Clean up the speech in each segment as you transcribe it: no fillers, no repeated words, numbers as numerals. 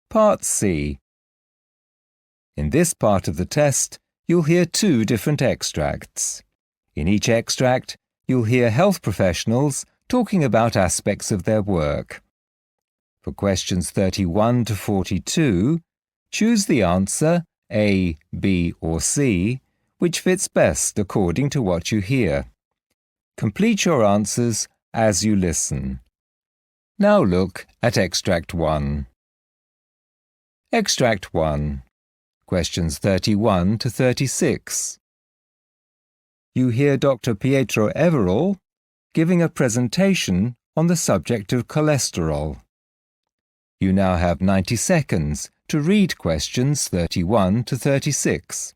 Part C. In this part of the test, you'll hear 2 different extracts. In each extract, you'll hear health professionals talking about aspects of their work. For questions 31 to 42, choose the answer A, B, or C, which fits best according to what you hear. Complete your answers as you listen. Now look at Extract 1. Extract 1. Questions 31 to 36. You hear Dr. Pietro Everall giving a presentation on the subject of cholesterol. You now have 90 seconds to read questions 31 to 36.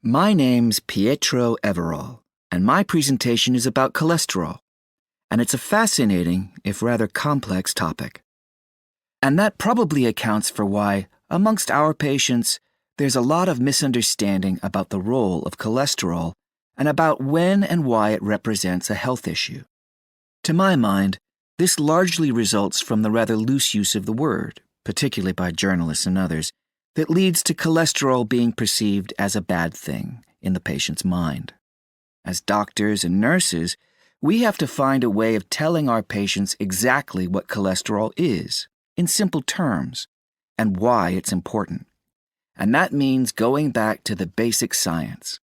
My name's Pietro Everall, and my presentation is about cholesterol, and it's a fascinating, if rather complex, topic. And that probably accounts for why, amongst our patients, there's a lot of misunderstanding about the role of cholesterol and about when and why it represents a health issue. To my mind, this largely results from the rather loose use of the word, particularly by journalists and others, that leads to cholesterol being perceived as a bad thing in the patient's mind. As doctors and nurses, we have to find a way of telling our patients exactly what cholesterol is, in simple terms, and why it's important. And that means going back to the basic science.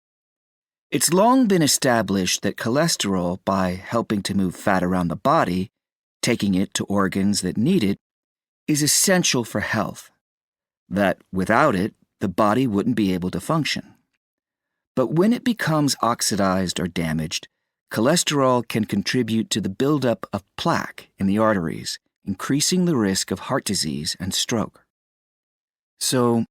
It's long been established that cholesterol, by helping to move fat around the body, taking it to organs that need it, is essential for health. That without it, the body wouldn't be able to function. But when it becomes oxidized or damaged, cholesterol can contribute to the buildup of plaque in the arteries, increasing the risk of heart disease and stroke. So,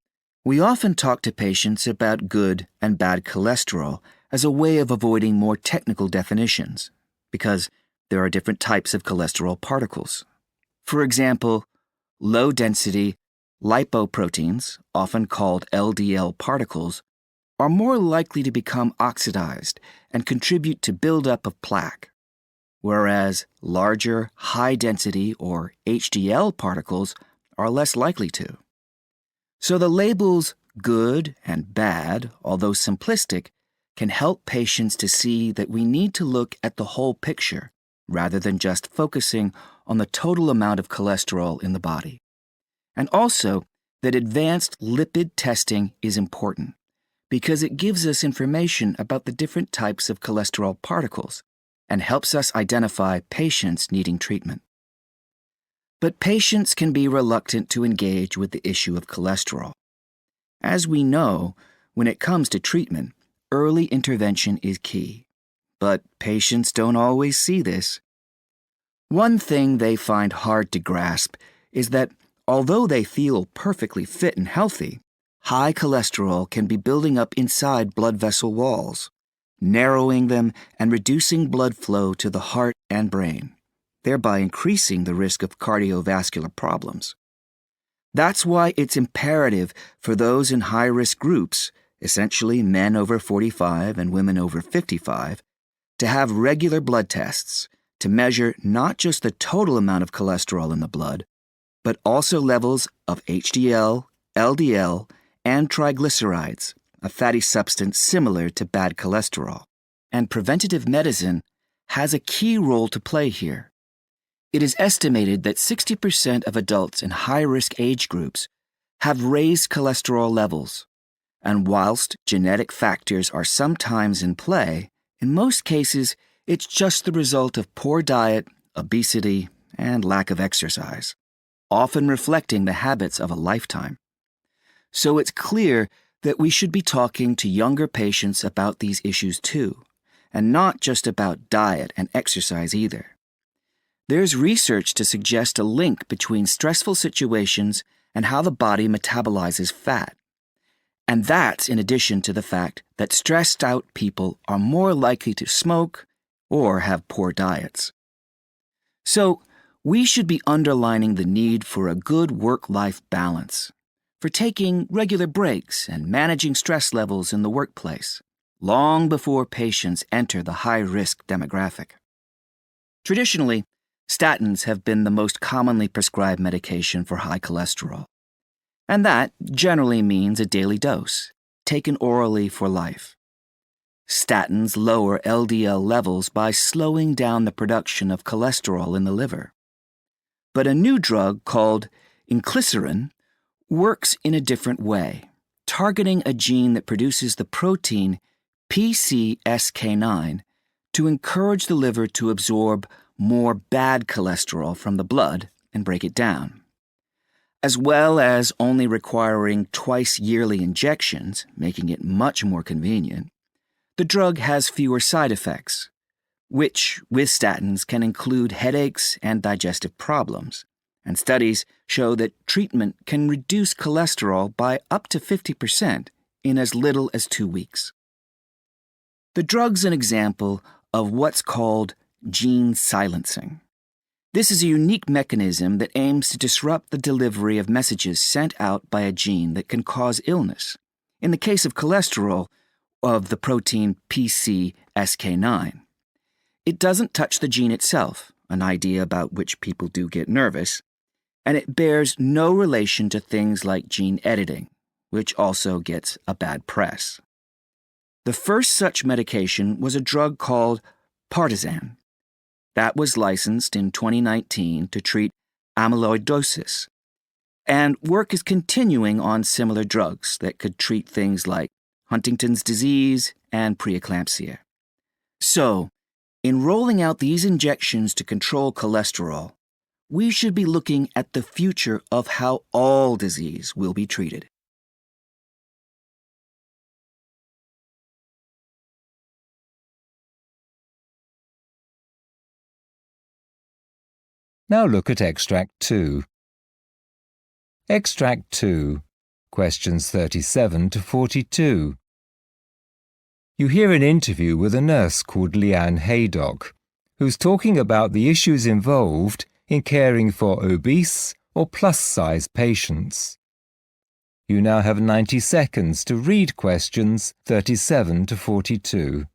we often talk to patients about good and bad cholesterol as a way of avoiding more technical definitions, because there are different types of cholesterol particles. For example, low-density lipoproteins, often called LDL particles, are more likely to become oxidized and contribute to buildup of plaque, whereas larger, high-density or HDL particles are less likely to. So the labels good and bad, although simplistic, can help patients to see that we need to look at the whole picture rather than just focusing on the total amount of cholesterol in the body. And also that advanced lipid testing is important because it gives us information about the different types of cholesterol particles and helps us identify patients needing treatment. But patients can be reluctant to engage with the issue of cholesterol. As we know, when it comes to treatment, early intervention is key. But patients don't always see this. One thing they find hard to grasp is that although they feel perfectly fit and healthy, high cholesterol can be building up inside blood vessel walls, narrowing them and reducing blood flow to the heart and brain, thereby increasing the risk of cardiovascular problems. That's why it's imperative for those in high-risk groups, essentially men over 45 and women over 55, to have regular blood tests to measure not just the total amount of cholesterol in the blood, but also levels of HDL, LDL, and triglycerides, a fatty substance similar to bad cholesterol. And preventative medicine has a key role to play here. It is estimated that 60% of adults in high-risk age groups have raised cholesterol levels, and whilst genetic factors are sometimes in play, in most cases it's just the result of poor diet, obesity, and lack of exercise, often reflecting the habits of a lifetime. So it's clear that we should be talking to younger patients about these issues too, and not just about diet and exercise either. There's research to suggest a link between stressful situations and how the body metabolizes fat. And that's in addition to the fact that stressed out people are more likely to smoke or have poor diets. So, we should be underlining the need for a good work-life balance, for taking regular breaks and managing stress levels in the workplace, long before patients enter the high-risk demographic. Traditionally, statins have been the most commonly prescribed medication for high cholesterol. And that generally means a daily dose, taken orally for life. Statins lower LDL levels by slowing down the production of cholesterol in the liver. But a new drug called inclisiran works in a different way, targeting a gene that produces the protein PCSK9 to encourage the liver to absorb more bad cholesterol from the blood and break it down. As well as only requiring twice-yearly injections, making it much more convenient, the drug has fewer side effects, which, with statins, can include headaches and digestive problems, and studies show that treatment can reduce cholesterol by up to 50% in as little as 2 weeks. The drug's an example of what's called gene silencing. This is a unique mechanism that aims to disrupt the delivery of messages sent out by a gene that can cause illness. In the case of cholesterol, of the protein PCSK9. It doesn't touch the gene itself, an idea about which people do get nervous, and it bears no relation to things like gene editing, which also gets a bad press. The first such medication was a drug called Partizan. That was licensed in 2019 to treat amyloidosis, and work is continuing on similar drugs that could treat things like Huntington's disease and preeclampsia. So, in rolling out these injections to control cholesterol, we should be looking at the future of how all disease will be treated. Now look at Extract 2. Extract 2, questions 37 to 42. You hear an interview with a nurse called Leanne Haydock, who's talking about the issues involved in caring for obese or plus-size patients. You now have 90 seconds to read questions 37 to 42.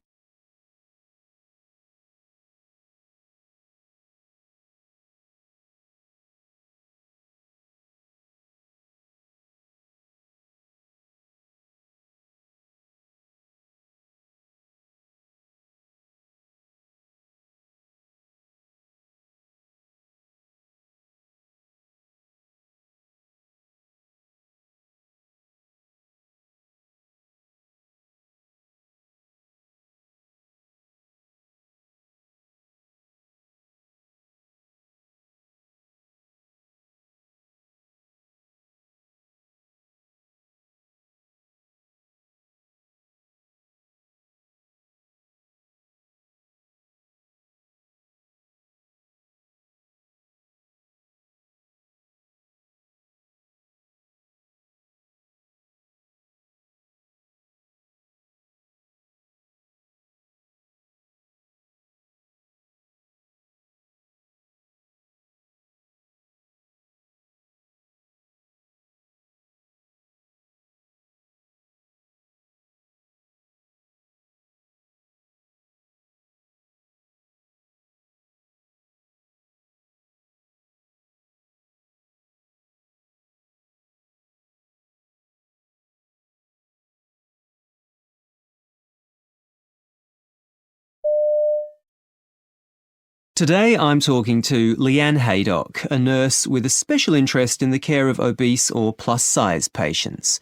Today I'm talking to Leanne Haydock, a nurse with a special interest in the care of obese or plus-size patients.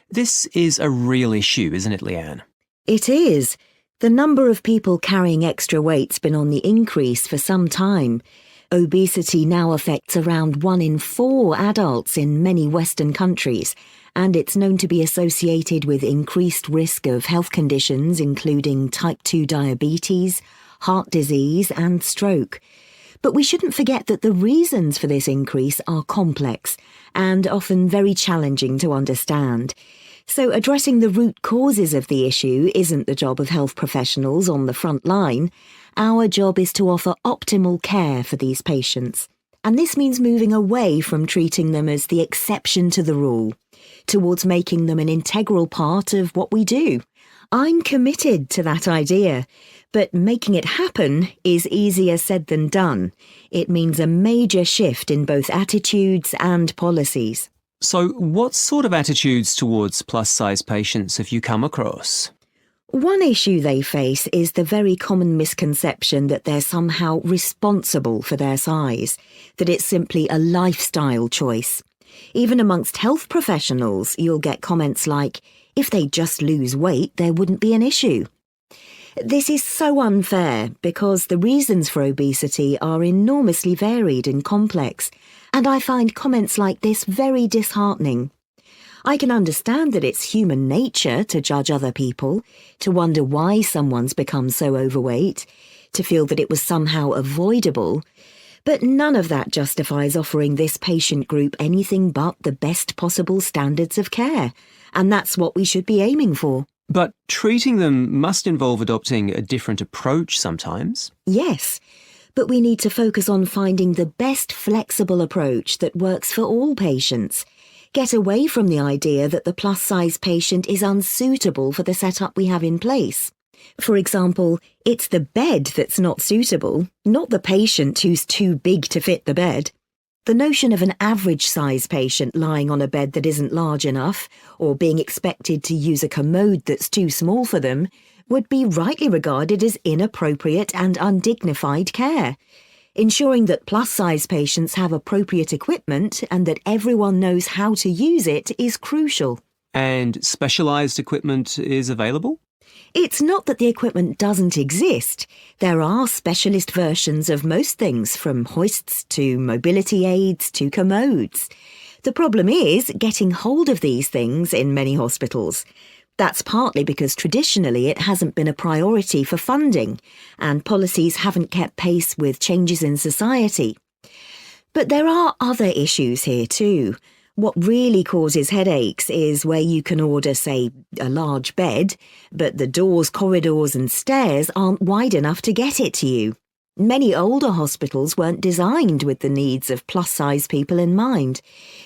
This is a real issue, isn't it, Leanne? It is. The number of people carrying extra weight's been on the increase for some time. Obesity now affects around 1 in 4 adults in many Western countries, and it's known to be associated with increased risk of health conditions including type 2 diabetes, heart disease and stroke. But we shouldn't forget that the reasons for this increase are complex and often very challenging to understand. So addressing the root causes of the issue isn't the job of health professionals on the front line. Our job is to offer optimal care for these patients. And this means moving away from treating them as the exception to the rule, towards making them an integral part of what we do. I'm committed to that idea, but making it happen is easier said than done. It means a major shift in both attitudes and policies. So what sort of attitudes towards plus-size patients have you come across? One issue they face is the very common misconception that they're somehow responsible for their size, that it's simply a lifestyle choice. Even amongst health professionals, you'll get comments like, if they just lose weight, there wouldn't be an issue. This is so unfair because the reasons for obesity are enormously varied and complex, and I find comments like this very disheartening. I can understand that it's human nature to judge other people, to wonder why someone's become so overweight, to feel that it was somehow avoidable, but none of that justifies offering this patient group anything but the best possible standards of care, and that's what we should be aiming for. But treating them must involve adopting a different approach sometimes. Yes, but we need to focus on finding the best flexible approach that works for all patients. Get away from the idea that the plus-size patient is unsuitable for the setup we have in place. For example, it's the bed that's not suitable, not the patient who's too big to fit the bed. The notion of an average-size patient lying on a bed that isn't large enough, or being expected to use a commode that's too small for them, would be rightly regarded as inappropriate and undignified care. Ensuring that plus-size patients have appropriate equipment and that everyone knows how to use it is crucial. And specialised equipment is available? It's not that the equipment doesn't exist. There are specialist versions of most things, from hoists to mobility aids to commodes. The problem is getting hold of these things in many hospitals. That's partly because traditionally it hasn't been a priority for funding, and policies haven't kept pace with changes in society. But there are other issues here too. What really causes headaches is where you can order, say, a large bed, but the doors, corridors and stairs aren't wide enough to get it to you. Many older hospitals weren't designed with the needs of plus-size people in mind.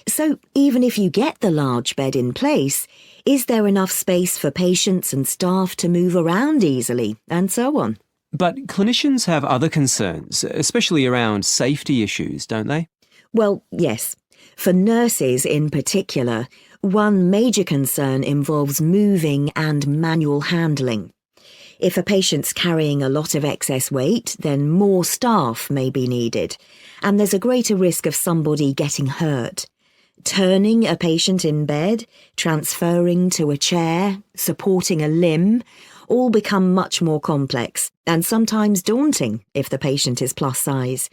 So even if you get the large bed in place, is there enough space for patients and staff to move around easily, and so on? But clinicians have other concerns, especially around safety issues, don't they? Well, yes. For nurses in particular, one major concern involves moving and manual handling. If a patient's carrying a lot of excess weight, then more staff may be needed, and there's a greater risk of somebody getting hurt. Turning a patient in bed, transferring to a chair, supporting a limb, all become much more complex and sometimes daunting if the patient is plus size.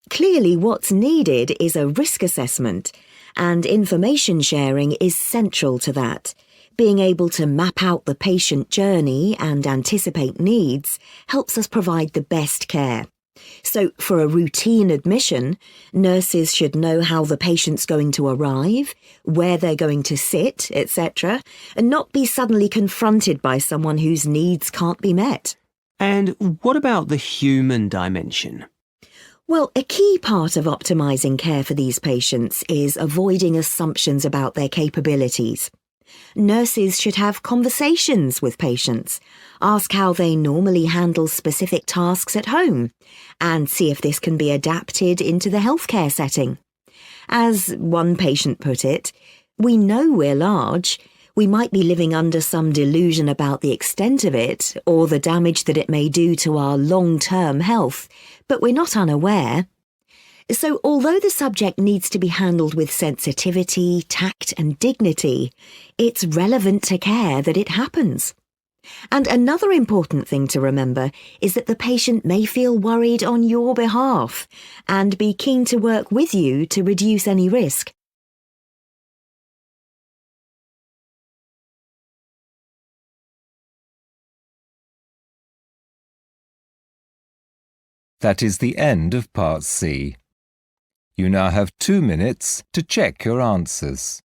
Clearly, what's needed is a risk assessment, and information sharing is central to that. Being able to map out the patient journey and anticipate needs helps us provide the best care. So, for a routine admission, nurses should know how the patient's going to arrive, where they're going to sit, etc., and not be suddenly confronted by someone whose needs can't be met. And what about the human dimension? Well, a key part of optimising care for these patients is avoiding assumptions about their capabilities. Nurses should have conversations with patients, ask how they normally handle specific tasks at home, and see if this can be adapted into the healthcare setting. As one patient put it, "We know we're large. We might be living under some delusion about the extent of it or the damage that it may do to our long-term health, but we're not unaware. So although the subject needs to be handled with sensitivity, tact and dignity, it's relevant to care that it happens. And another important thing to remember is that the patient may feel worried on your behalf and be keen to work with you to reduce any risk. That is the end of Part C. You now have 2 minutes to check your answers.